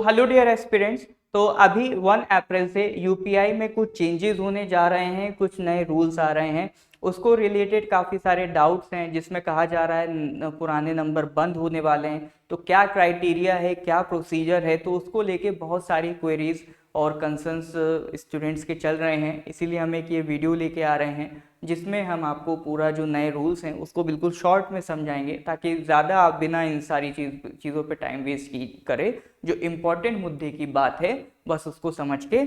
Hello dear aspirants. तो अभी 1 अप्रैल से यूपीआई में कुछ चेंजेस होने जा रहे हैं, कुछ नए रूल्स आ रहे हैं। उसको रिलेटेड काफ़ी सारे डाउट्स हैं, जिसमें कहा जा रहा है पुराने नंबर बंद होने वाले हैं। तो क्या क्राइटेरिया है, क्या प्रोसीजर है, तो उसको लेके बहुत सारी क्वेरीज और कंसर्न्स स्टूडेंट्स के चल रहे हैं। इसीलिए हम एक ये वीडियो लेके आ रहे हैं, जिसमें हम आपको पूरा जो नए रूल्स हैं उसको बिल्कुल शॉर्ट में समझाएंगे, ताकि ज़्यादा आप बिना इन सारी चीज़ों पे टाइम वेस्ट करें। जो इम्पोर्टेंट मुद्दे की बात है बस उसको समझ के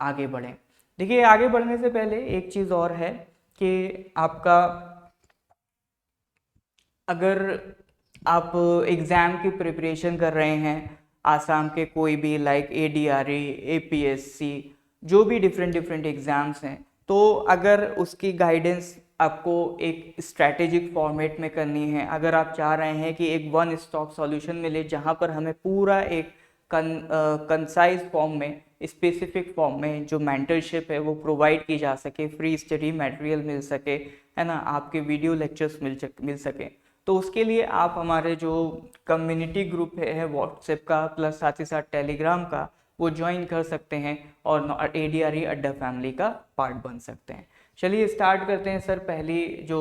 आगे बढ़ें। देखिए, आगे बढ़ने से पहले एक चीज़ और है कि आपका, अगर आप एग्ज़ाम की प्रिपरेशन कर रहे हैं, आसाम के कोई भी लाइक ADRE, APSC, जो भी डिफरेंट डिफरेंट एग्ज़ाम्स हैं, तो अगर उसकी गाइडेंस आपको एक स्ट्रैटेजिक फॉर्मेट में करनी है, अगर आप चाह रहे हैं कि एक वन स्टॉप सॉल्यूशन मिले जहां पर हमें पूरा एक कंसाइज फॉर्म में, स्पेसिफिक फॉर्म में जो मेंटरशिप है वो प्रोवाइड की जा सके, फ्री स्टडी मटेरियल मिल सके, है ना, आपके वीडियो लेक्चर्स मिल सके, तो उसके लिए आप हमारे जो कम्युनिटी ग्रुप है व्हाट्सएप का, प्लस साथ ही साथ टेलीग्राम का, वो ज्वाइन कर सकते हैं और ADRE अड्डा फैमिली का पार्ट बन सकते हैं। चलिए स्टार्ट करते हैं सर। पहली जो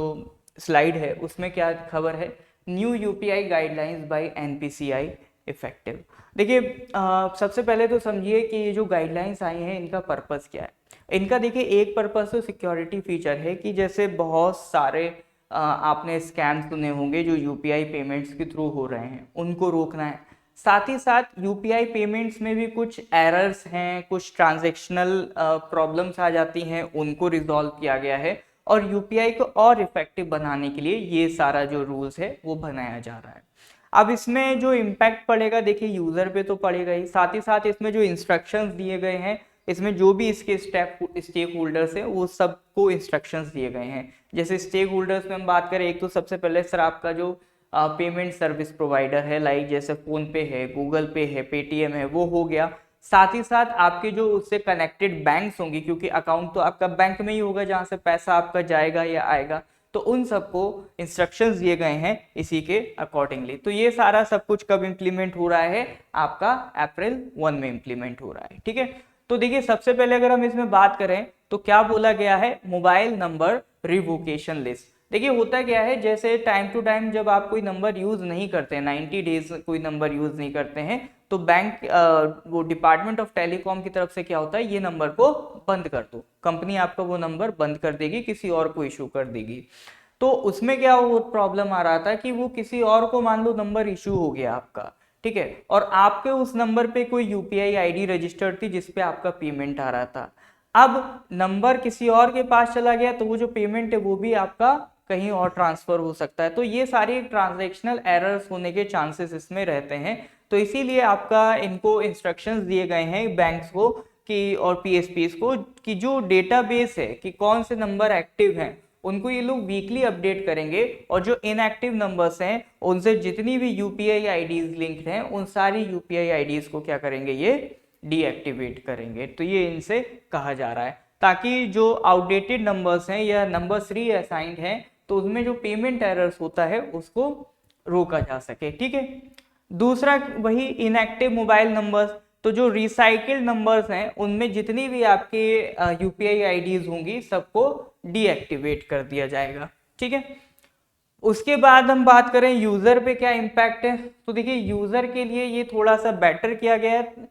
स्लाइड है उसमें क्या खबर है? New UPI guidelines by NPCI effective. देखिए, सबसे पहले तो समझिए कि ये जो गाइडलाइंस आई हैं इनका पर्पस क्या है। इनका देखिए, एक पर्पस तो सिक्योरिटी फीचर है कि जैसे बहुत सारे आपने स्कैम सुने होंगे जो यूपीआई पेमेंट्स के थ्रू हो रहे हैं, उनको रोकना है। साथ ही साथ यूपीआई पेमेंट्स में भी कुछ एरर्स हैं, कुछ ट्रांजैक्शनल प्रॉब्लम्स आ जाती हैं, उनको रिजॉल्व किया गया है। और यूपीआई को और इफेक्टिव बनाने के लिए ये सारा जो रूल्स है वो बनाया जा रहा है। अब इसमें जो इम्पैक्ट पड़ेगा, देखिए यूजर पे तो पड़ेगा ही, साथ ही साथ इसमें जो इंस्ट्रक्शंस दिए गए हैं, इसमें जो भी इसके स्टेक होल्डर्स हैं वो सबको इंस्ट्रक्शंस दिए गए हैं। जैसे स्टेक होल्डर्स में हम बात करें, एक तो सबसे पहले सर आपका जो पेमेंट सर्विस प्रोवाइडर है, लाइक जैसे फोन पे है, गूगल पे है, पेटीएम है, वो हो गया। साथ ही साथ आपके जो उससे कनेक्टेड बैंक्स होंगी, क्योंकि अकाउंट तो आपका बैंक में ही होगा जहां से पैसा आपका जाएगा या आएगा, तो उन सबको इंस्ट्रक्शंस दिए गए हैं इसी के अकॉर्डिंगली। तो ये सारा सब कुछ कब इंप्लीमेंट हो रहा है? आपका अप्रैल 1 में इंप्लीमेंट हो रहा है। ठीक है, तो देखिए सबसे पहले अगर हम इसमें बात करें तो क्या बोला गया है? Mobile number revocation list. देखिए होता क्या है, जैसे टाइम टू टाइम जब आप कोई नंबर यूज नहीं करते, 90 डेज कोई नंबर यूज नहीं करते हैं, तो बैंक वो डिपार्टमेंट ऑफ टेलीकॉम की तरफ से क्या होता है, ये नंबर को बंद कर दो, कंपनी आपका वो नंबर बंद कर देगी, किसी और को इशू कर देगी। तो उसमें क्या वो प्रॉब्लम आ रहा था कि वो किसी और को मान लो नंबर इशू हो गया आपका, ठीक है, और आपके उस नंबर पे कोई यूपीआई आईडी रजिस्टर्ड थी जिसपे आपका पेमेंट आ रहा था। अब नंबर किसी और के पास चला गया तो वो जो पेमेंट है वो भी आपका कहीं और ट्रांसफर हो सकता है। तो ये सारी ट्रांजैक्शनल एरर्स होने के चांसेस इसमें रहते हैं। तो इसीलिए आपका इनको इंस्ट्रक्शंस दिए गए हैं बैंक्स को कि और पीएसपीस को कि जो डेटाबेस है कि कौन से नंबर एक्टिव हैं उनको ये लोग वीकली अपडेट करेंगे, और जो इनएक्टिव नंबर्स हैं उनसे जितनी भी यूपीआई आईडीज लिंक्ड हैं उन सारी यूपीआई आईडीज को क्या करेंगे, ये डीएक्टिवेट करेंगे। तो ये इनसे कहा जा रहा है ताकि जो आउटडेटेड नंबर्स हैं या नंबर्स रीअसाइंड हैं तो उसमें जो पेमेंट एरर्स होता है उसको रोका जा सके। ठीक है, दूसरा वही इनएक्टिव मोबाइल नंबर्स। तो जो रिसाइकिल्ड नंबर्स हैं उनमें जितनी भी आपके यूपीआई आईडीज होंगी सबको डीएक्टिवेट कर दिया जाएगा। ठीक है, उसके बाद हम बात करें यूजर पे क्या इम्पैक्ट है, तो देखिए यूजर के लिए ये थोड़ा सा बेटर किया गया है।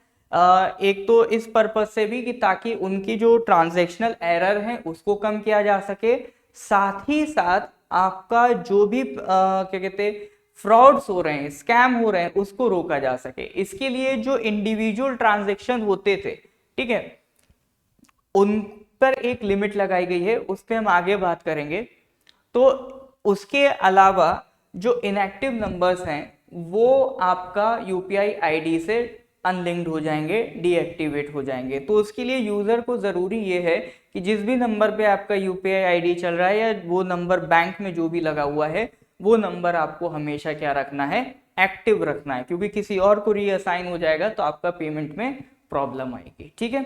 एक तो इस पर्पज से भी कि ताकि उनकी जो ट्रांजैक्शनल एरर है उसको कम किया जा सके, साथ ही साथ आपका जो भी क्या कहते हैं फ्रॉड्स हो रहे हैं, स्कैम हो रहे हैं, उसको रोका जा सके। इसके लिए जो इंडिविजुअल ट्रांजैक्शन होते थे, ठीक है, उन पर एक लिमिट लगाई गई है, उस पर हम आगे बात करेंगे। तो उसके अलावा जो इनएक्टिव नंबर्स हैं वो आपका यूपीआई आईडी से अनलिंक्ड हो जाएंगे, डीएक्टिवेट हो जाएंगे। तो उसके लिए यूजर को जरूरी ये है कि जिस भी नंबर पे आपका यूपीआई आईडी चल रहा है या वो नंबर बैंक में जो भी लगा हुआ है वो नंबर आपको हमेशा क्या रखना है, एक्टिव रखना है, क्योंकि किसी और को रीअसाइन हो जाएगा तो आपका पेमेंट में प्रॉब्लम आएगी। ठीक है,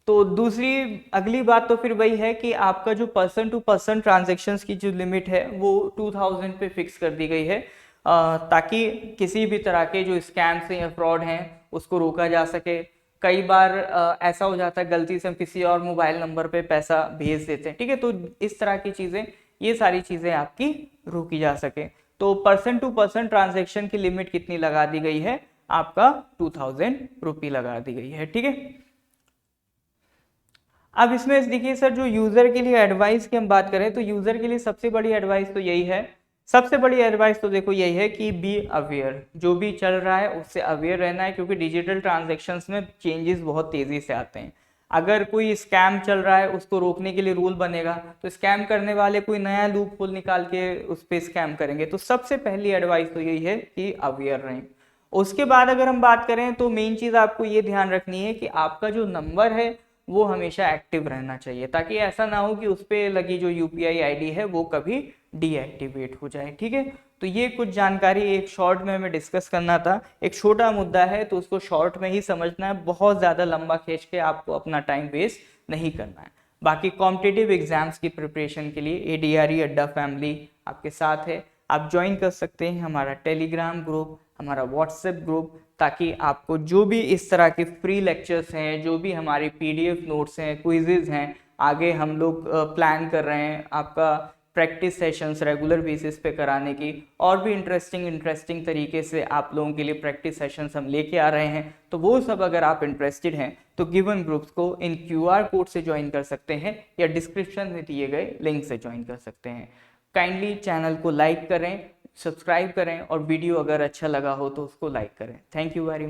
तो दूसरी अगली बात तो फिर वही है कि आपका जो पर्सन टू पर्सन ट्रांजेक्शन्स की जो लिमिट है वो 2000 पे फिक्स कर दी गई है, ताकि किसी भी तरह के जो स्कैम्स हैं या फ्रॉड हैं उसको रोका जा सके। कई बार ऐसा हो जाता है गलती से हम किसी और मोबाइल नंबर पे पैसा भेज देते हैं, ठीक है, तो इस तरह की चीज़ें, ये सारी चीज़ें आपकी रोकी जा सके। तो पर्सन टू पर्सन ट्रांजैक्शन की लिमिट कितनी लगा दी गई है, आपका 2000 रुपये लगा दी गई है, ठीक है। अब इसमें देखिए सर, जो यूजर के लिए एडवाइस की हम बात करें तो यूजर के लिए सबसे बड़ी एडवाइस तो यही है, सबसे बड़ी एडवाइस तो देखो यही है कि बी अवेयर, जो भी चल रहा है उससे अवेयर रहना है, क्योंकि डिजिटल ट्रांजैक्शंस में चेंजेस बहुत तेजी से आते हैं। अगर कोई स्कैम चल रहा है उसको रोकने के लिए रूल बनेगा, तो स्कैम करने वाले कोई नया लूप होल निकाल के उस पर स्कैम करेंगे। तो सबसे पहली एडवाइस तो यही है कि अवेयर रहें। उसके बाद अगर हम बात करें तो मेन चीज़ आपको ये ध्यान रखनी है कि आपका जो नंबर है वो हमेशा एक्टिव रहना चाहिए, ताकि ऐसा ना हो कि उस पर लगी जो यूपीआई आईडी है वो कभी डीएक्टिवेट हो जाए, ठीक है। तो ये कुछ जानकारी एक शॉर्ट में हमें डिस्कस करना था, एक छोटा मुद्दा है तो उसको शॉर्ट में ही समझना है, बहुत ज़्यादा लंबा खींच के आपको अपना टाइम वेस्ट नहीं करना है। बाकी कॉम्पिटिटिव एग्जाम्स की प्रिपरेशन के लिए एडीआरई अड्डा फैमिली आपके साथ है, आप ज्वाइन कर सकते हैं हमारा टेलीग्राम ग्रुप, हमारा व्हाट्सएप ग्रुप, ताकि आपको जो भी इस तरह के फ्री लेक्चर्स हैं, जो भी हमारी पीडीएफ नोट्स हैं, क्विजेज हैं, आगे हम लोग प्लान कर रहे हैं आपका प्रैक्टिस सेशंस रेगुलर बेसिस पे कराने की, और भी इंटरेस्टिंग तरीके से आप लोगों के लिए प्रैक्टिस सेशंस हम लेके आ रहे हैं। तो वो सब अगर आप इंटरेस्टेड हैं तो गिवन ग्रुप्स को इन क्यूआर कोड से ज्वाइन कर सकते हैं या डिस्क्रिप्शन में दिए गए लिंक से ज्वाइन कर सकते हैं। काइंडली चैनल को लाइक करें, सब्सक्राइब करें, और वीडियो अगर अच्छा लगा हो तो उसको लाइक करें। Thank you very much.